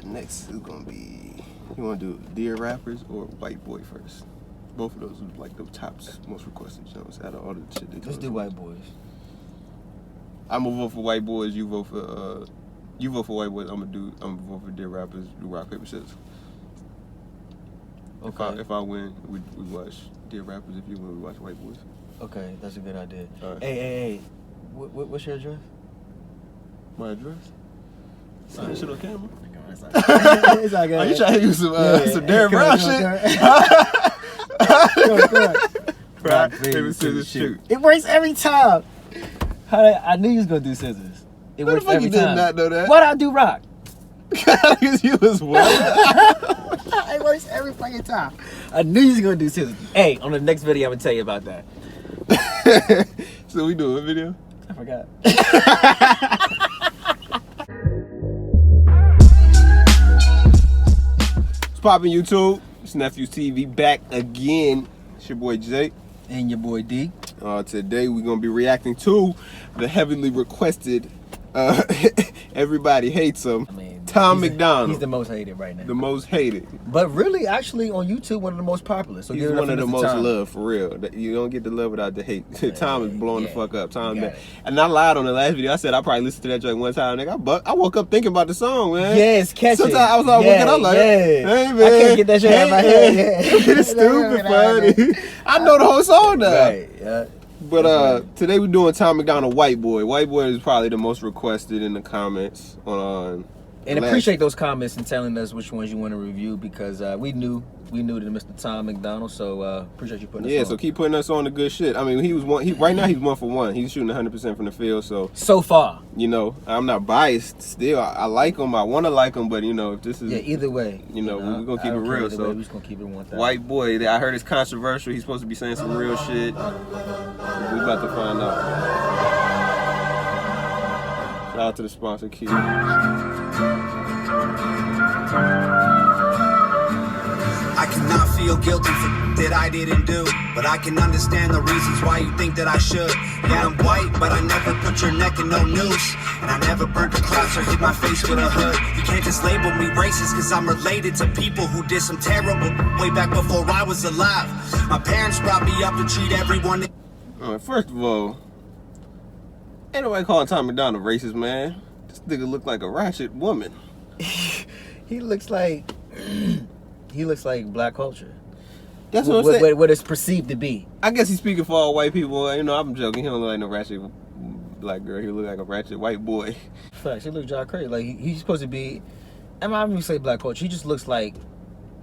next is gonna be. You want to do Dear Rappers or Whiteboy first? Both of those are like the tops, most requested jumps out of all the shit they. Let's do Whiteboys. I'm gonna vote for Whiteboys. You vote for Whiteboys. I'm gonna vote for Dear Rappers. Do rock paper scissors. Okay. If I win, we watch Dear Rappers. If you win, we watch Whiteboys. Okay, that's a good idea. Right. Hey. What's your address? My address? Sign that shit on camera. It's like Are you trying to use some Darren Brown shit? Rock, paper, scissors, shoot. It works every time. I knew you was gonna do scissors. It What works the fuck every you did time. not know that? Why'd I do rock? Because you was what? It works every fucking time. I knew you was gonna do scissors. Hey, on the next video, I'm gonna tell you about that. So we doing a video? I forgot. What's poppin' YouTube? It's Nephew's TV back again. It's your boy Jay. And your boy D. Today we're gonna be reacting to the heavily requested everybody hates him. Tom Macdonald. He's the most hated right now. The most hated. But really, actually, on YouTube, one of the most popular. So he's one of the most loved, for real. You don't get the love without the hate. Tom is blowing the fuck up. And I lied on the last video. I said I probably listened to that joint one time, nigga. I woke up thinking about the song, man. Yes, catch it. Sometimes I was like waking up like, hey man, I can't get that shit out of my head. It's stupid funny. I know the whole song now. Right, yeah. But today we're doing Tom Macdonald, Whiteboy. Whiteboy is probably the most requested in the comments on. And appreciate those comments and telling us which ones you want to review, because we knew that Mr. Tom Macdonald, so appreciate you putting us on. Yeah, so keep putting us on the good shit. I mean, right now he's 1 for 1. He's shooting 100% from the field, so far. You know, I'm not biased. Still, I like him. I want to like him, but you know, if this is either way, we're gonna keep it real. So we're just gonna keep it 1,000. Whiteboy, I heard it's controversial. He's supposed to be saying some real shit. We about to find out. Shout out to the sponsor, Key. I cannot feel guilty for that I didn't do, but I can understand the reasons why you think that I should. Yeah, I'm white, but I never put your neck in no noose, and I never burnt a cross or hit my face with a hood. You can't just label me racist, cause I'm related to people who did some terrible way back before I was alive. My parents brought me up to treat everyone. First of all, ain't nobody calling Tom Macdonald racist, man. This nigga look like a ratchet woman. He looks like black culture. That's what I'm saying. What it's perceived to be. I guess he's speaking for all white people. You know, I'm joking. He don't look like no ratchet black girl. He look like a ratchet white boy. Facts. He looks John crazy. Like he's supposed to be. I'm not even say black culture. He just looks like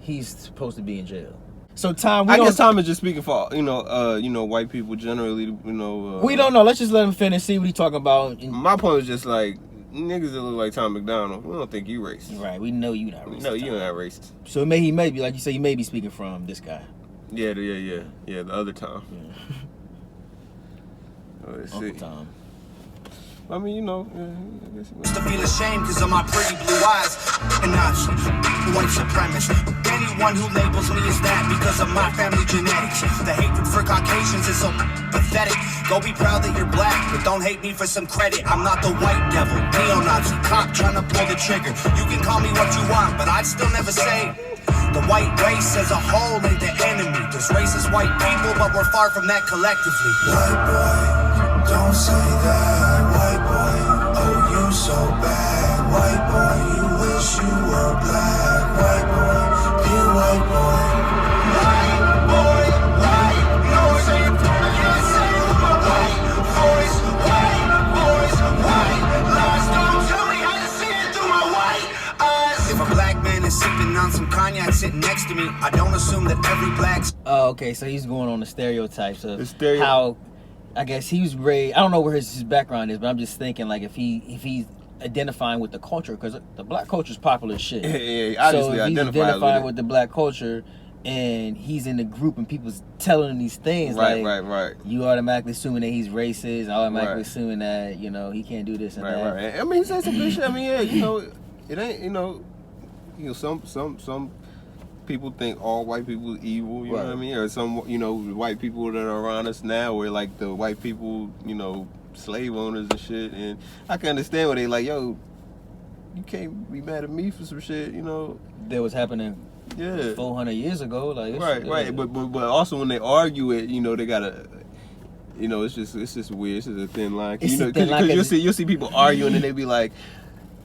he's supposed to be in jail. So Tom, I guess Tom is just speaking for white people generally. We don't know. Let's just let him finish. See what he's talking about. My point was just like, niggas that look like Tom Macdonald, we don't think you racist. Right, we know you not racist. No, you're not racist. So he may be, like you say, you may be speaking from this guy. Yeah, the other Tom. Yeah. Let's Uncle see. Tom. I mean, I guess to feel ashamed because of my pretty blue eyes. And Nazi, white supremacist. Anyone who labels me as that because of my family genetics. The hatred for Caucasians is so pathetic. Go be proud that you're black, but don't hate me for some credit. I'm not the white devil, neo-Nazi, cop trying to pull the trigger. You can call me what you want, but I'd still never say the white race as a whole ain't the enemy. There's racist white people, but we're far from that collectively. White boy, don't say that. White boy, oh you so bad. White boy, you wish you were black. White boy, pure white boy. White boy, white, no shame, can't say my white voice. White boys, white lies, don't tell me how to see it through my white eyes. If a black man is sipping on some cognac sitting next to me, I don't assume that every black's. Oh, okay. So he's going on the stereotypes of how, I guess he was raised. I don't know where his background is, but I'm just thinking like if he's identifying with the culture, because the black culture is popular as shit. Yeah, obviously so if he's identifying with the black culture, and he's in the group and people's telling him these things, right. You automatically assuming that he's racist, automatically assuming that he can't do this and that. Right. I mean, he said some good shit. I mean, it ain't some people think all white people are evil. You know what I mean? Or some white people that are around us now, where like the white people slave owners and shit. And I can understand where they like, yo, you can't be mad at me for some shit, you know. That was happening. Yeah. 400 years ago, like right. But also when they argue it, you know, they gotta. You know, it's just weird. It's just a thin line. It's you know, a thin line, because you'll see people arguing and they be like,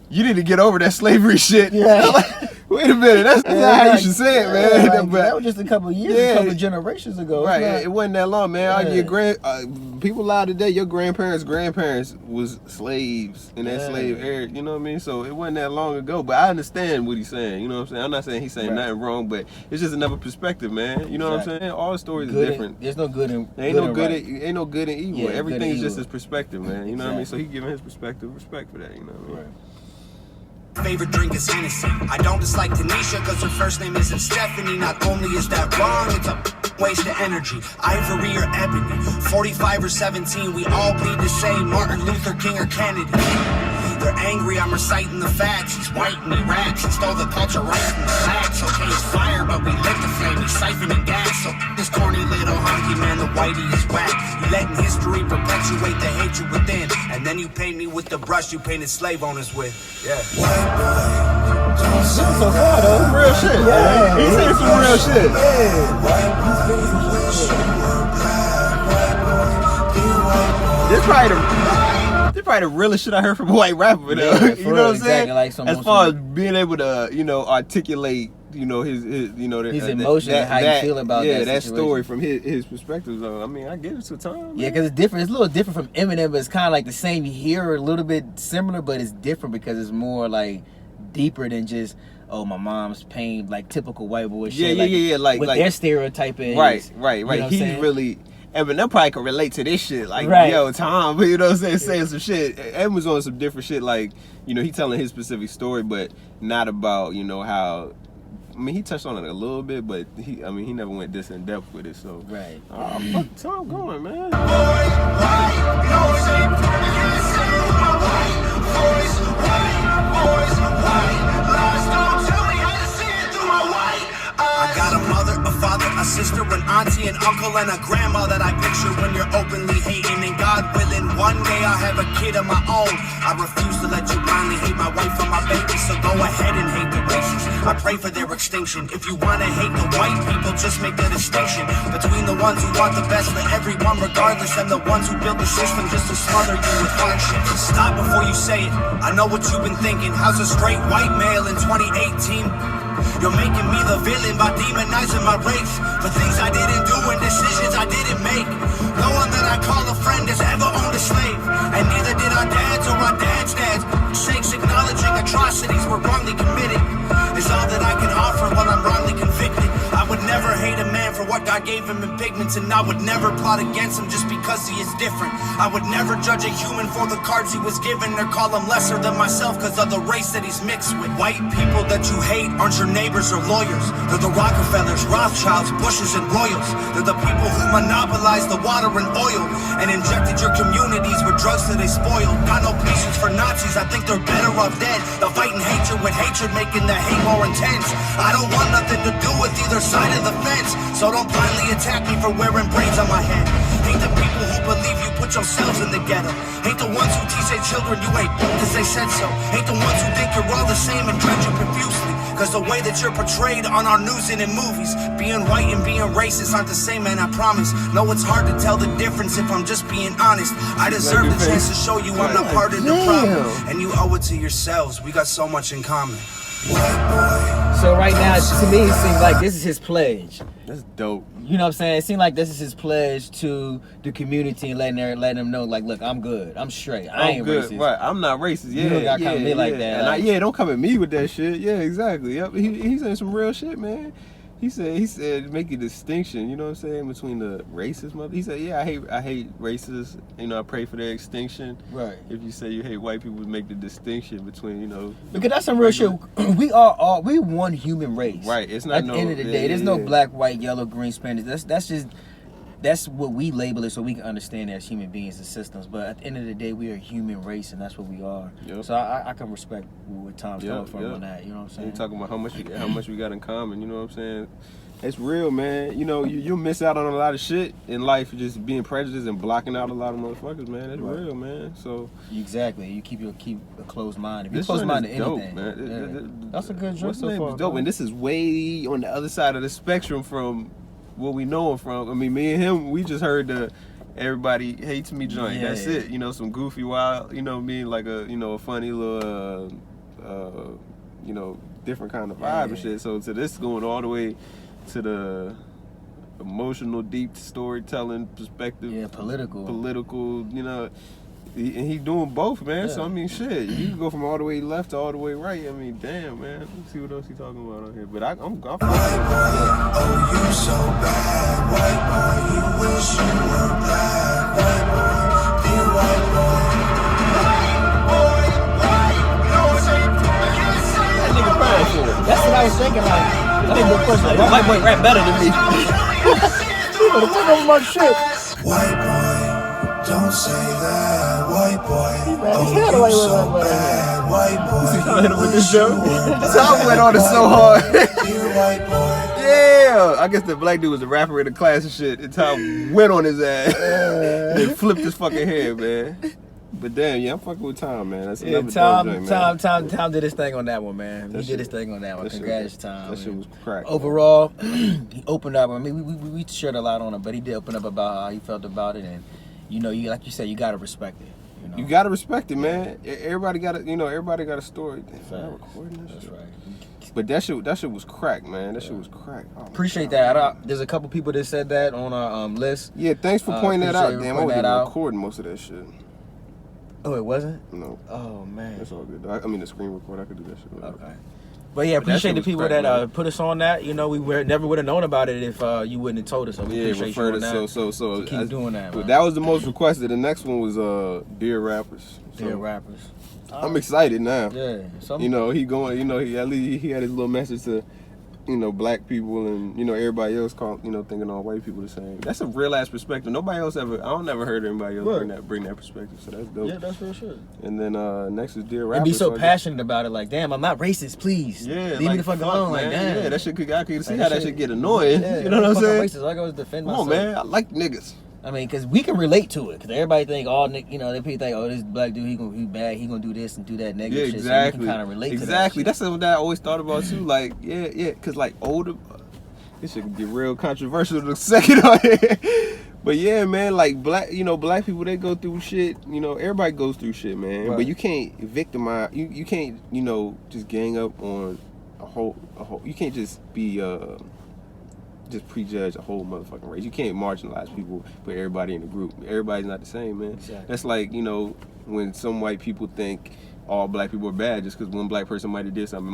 "You need to get over that slavery shit." Yeah. Like, wait a minute, that's not how you should say it, man. Like, that was just a couple of years, a couple of generations ago. Right, it wasn't that long, man. Yeah. People lie today. Your grandparents' was slaves in that slave era. You know what I mean? So it wasn't that long ago. But I understand what he's saying. You know what I'm saying? I'm not saying he's saying nothing wrong, but it's just another perspective, man. You know what I'm saying? All the stories are different. There's no good and ain't no good and evil. Yeah, everything is just evil. his perspective, man. You know what I mean? So he giving his perspective respect for that. You know what I mean? Right. Favorite drink is Hennessy. I don't dislike Tanisha because her first name isn't Stephanie. Not only is that wrong, it's a waste of energy. Ivory or ebony, 45 or 17, we all bleed the same. Martin Luther King or Kennedy. They're angry, I'm reciting the facts. He's white and he raps. He stole the culture right from the blacks. Okay, it's fire, but we lit the flame. He's siphoning gas. So this corny little hunky man, the whitey is whack. You letting history perpetuate the hatred within. And then you paint me with the brush you painted slave owners with. Yeah. White boy, don't say So far though, real shit. Yeah. He said some real shit. white boy, you wish you were black. White boy, be white boy. This probably the realest shit I heard from a white rapper. Though. Yeah, You know what I'm saying? like as far as being able to, you know, articulate, you know, his you know, his emotions, how you feel about that story from his perspective. Though, I mean, I give it some time. Yeah, because it's different. It's a little different from Eminem, but it's kind of like the same. You hear a little bit similar, but it's different because it's more like deeper than just, oh, my mom's pain, like typical white boy shit. Yeah. Like their stereotyping. Right. You know He's saying? really. Eminem probably can relate to this shit, like, Right. yo, Tom, you know what I'm saying some shit. Eminem's on some different shit, like, you know, he telling his specific story, but not about, you know, how, I mean, he touched on it a little bit, but he never went this in depth with it, so. Right. Oh, fuck Tom going, man. I got a mother, a father, a sister, an auntie, an uncle, and a grandma that I picture when you're openly hating. And God willing, one day I'll have a kid of my own. I refuse to let you blindly hate my wife and my baby, so go ahead and hate the races. I pray for their extinction. If you want to hate the white people, just make the distinction between the ones who want the best for everyone regardless and the ones who build the system just to smother you with hardship. Stop before you say it. I know what you've been thinking. How's a straight white male in 2018? You're making me the villain by demonizing my race for things I didn't do and decisions I didn't make. No one that I call a friend has ever owned a slave, and neither did our dads or our dads' dads. Sakes acknowledging atrocities were wrongly committed is all that I can offer while I'm wrongly convicted. I would never hate a man for what God gave him in pigments, and I would never plot against him just because he is different. I would never judge a human for the cards he was given or call him lesser than myself because of the race that he's mixed with. White people that you hate aren't your neighbors or lawyers. They're the Rockefellers, Rothschilds, Bushes, and Royals. They're the people who monopolized the water and oil and injected your communities with drugs that they spoiled. Got no patience for Nazis, I think they're better off dead. They're fighting hatred with hatred, making the hate more intense. I don't want nothing to do with either side of the fence, so don't blindly attack me for wearing braids on my head. Hate the people who believe you put yourselves in the ghetto. Hate the ones who teach their children you ain't because they said so. Hate the ones who think you're all the same and judge you profusely because the way that you're portrayed on our news and in movies. Being white and being racist aren't the same, man, I promise. No, it's hard to tell the difference if I'm just being honest. I deserve the chance to show you I'm not part of the problem, and you owe it to yourselves. We got so much in common. So right now, to me, it seems like this is his pledge. That's dope. You know what I'm saying? It seems like this is his pledge to the community and letting them know, like, look, I'm good. I'm straight. I ain't good. racist. Right. I'm not racist. Yeah, You don't gotta come at me like that. And don't come at me with that shit. Yeah, exactly. Yep. He's saying some real shit, man. He said make a distinction, you know what I'm saying, between the racist mother. He said, yeah, I hate racists, you know, I pray for their extinction. Right. If you say you hate white people, make the distinction between, you know, because that's some real shit. We are we one human race. Right. It's not at the end of the day. There's no black, white, yellow, green, Spanish. That's what we label it so we can understand it as human beings and systems. But at the end of the day, we are a human race, and that's what we are. Yep. So I can respect where Tom's coming from on that. You know what I'm saying? You're talking about how much we got in common. You know what I'm saying? It's real, man. You know, you'll miss out on a lot of shit in life just being prejudiced and blocking out a lot of motherfuckers, man. That's real, man. So exactly, you keep a closed mind. If you're closed mind to anything, man. That's a good joke so far. Dope, and this is way on the other side of the spectrum from what we know him from. I mean, me and him, we just heard the everybody hates me joint. That's it. You know, some goofy wild. You know what I mean? Like a funny little different kind of vibe and shit. So to this going all the way to the emotional, deep storytelling perspective. Yeah, political, you know. And he doing both, man. Yeah. So I mean, shit, you can go from all the way left to all the way right. I mean, damn, man. Let's see what else he talking about on here. But I'm White boy, oh, you so bad. White boy, you wish you were black. White boy, be white boy. That nigga crying for it. That's what I was thinking. Like, that nigga question, like, white boy rap better than me. You better take over my shit. White boy, don't say that. White boy, oh, you so bad. White boy, you hit him with this joke. Tom went on it so hard. white boy. Yeah, I guess the black dude was the rapper in the class and shit. And Tom went on his ass and flipped his fucking head, man. But damn, yeah, I'm fucking with Tom, man. That's another Tom did his thing on that one, man. He did his thing on that one. Congrats, Tom. That shit was crack. Overall, he opened up. I mean, we shared a lot on it, but he did open up about how he felt about it, and you know, like you said, you gotta respect it. You know? You gotta respect it, man. Everybody got a story. Am I recording this? That's right. But that shit was crack, man. That shit was crack. Oh, appreciate that. There's a couple people that said that on our list. Yeah, thanks for pointing that out. Damn, I wasn't recording most of that shit. Oh, it wasn't? No. Oh, man. That's all good. I mean, the screen record, I could do that shit. Okay. But yeah, appreciate the people that put us on that. You know, we never would have known about it if you wouldn't have told us. So we appreciate you on that. So keep doing that, man. That was the most requested. The next one was Dear Rappers. Dear Rappers. I'm excited now. Yeah. You know, he at least he had his little message to, you know, black people and, you know, everybody else thinking all white people the same. That's a real ass perspective. Nobody else I don't never heard anybody else bring that perspective. So that's dope. Yeah, that's real shit. And then next is Dear Rappers. And be so passionate about it, like, damn, I'm not racist, please. Yeah, leave me the fuck alone, man. Like, damn. Yeah, that shit I could see how that shit get annoying. Yeah, you know what I'm saying? Racist. Like I was defend myself. Come on, man. I like niggas. I mean, because we can relate to it. Because everybody think, they people think, oh, this black dude, he bad, he gonna do this and do that negative shit. So we can kind of relate to that. Exactly. That's something that I always thought about too. Like, yeah, because like older, this shit can get real controversial in a second on here. But yeah, man, like black people, they go through shit. You know, everybody goes through shit, man. Right. But you can't victimize. You can't, just gang up on a whole. You can't just be just prejudge a whole motherfucking race. You can't marginalize people, put everybody in a group. Everybody's not the same, man. Exactly. That's like, when some white people think all black people are bad just because one black person might have did something.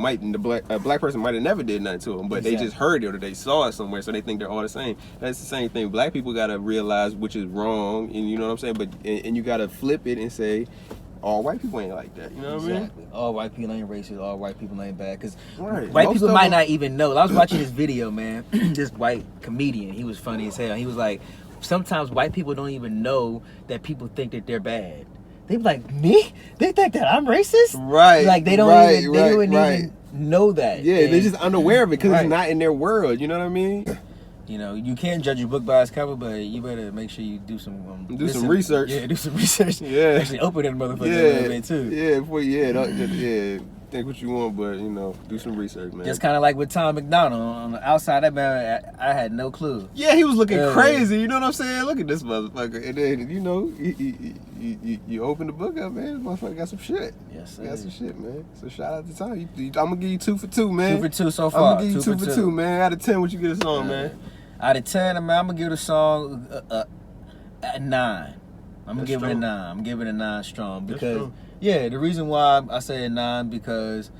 A black person might have never did nothing to them, but they just heard it or they saw it somewhere, so they think they're all the same. That's the same thing. Black people got to realize which is wrong, and you know what I'm saying? But and you got to flip it and say, all white people ain't like that. You know what I mean? All white people ain't racist. All white people ain't bad. Because white people might not even know. I was watching this video, man. This white comedian. He was funny as hell. He was like, sometimes white people don't even know that people think that they're bad. They be like, me? They think that I'm racist? Right. Like they don't even know that. Yeah, they're just unaware of it because it's not in their world. You know what I mean? You can't judge a book by its cover, but you better make sure you do some some research. Yeah, do some research. Yeah, actually open that motherfucker a little bit too. Yeah, think what you want, but do some research, man. Just kind of like with Tom Macdonald on the outside, that man, I had no clue. Yeah, he was looking crazy. You know what I'm saying? Look at this motherfucker, and then you open the book up, man. This motherfucker got some shit. Yes, sir. Got some shit, man. So shout out to Tom. I'm gonna give you 2 for 2, man. 2 for 2 so far. I'm gonna give you 2 for 2, man. Out of 10, what you get a song, man? Out of 10, man, I'm gonna give the song a 9. I'm gonna give it a 9. I'm giving it a 9 strong because the reason why I say a 9 because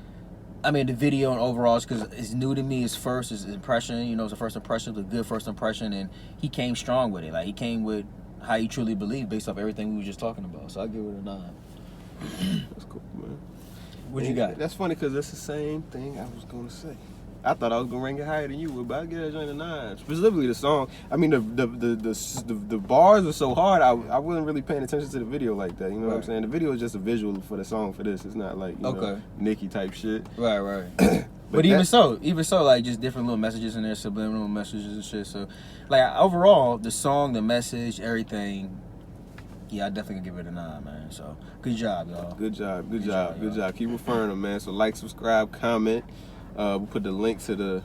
the video and overall is because it's new to me. It's impression. It's a first impression, it's a good first impression, and he came strong with it. Like he came with how he truly believed based off everything we were just talking about. So I give it a 9. That's cool, man. What you got? That's funny because that's the same thing I was gonna say. I thought I was gonna rank it higher than you would, but I get it a 9. Specifically the song. I mean the bars were so hard. I wasn't really paying attention to the video like that. You know what I'm saying? The video is just a visual for the song for this. It's not like Nicki type shit. Right. But even so, like just different little messages in there, subliminal messages and shit. So, like overall, the song, the message, everything. Yeah, I definitely give it a 9, man. So, good job, y'all. Good job. Keep referring them, man. So, like, subscribe, comment. We'll put the link to the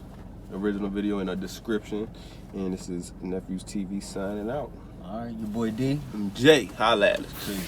original video in the description. And this is Nephews TV signing out. All right, your boy D. And Jay, holla at us.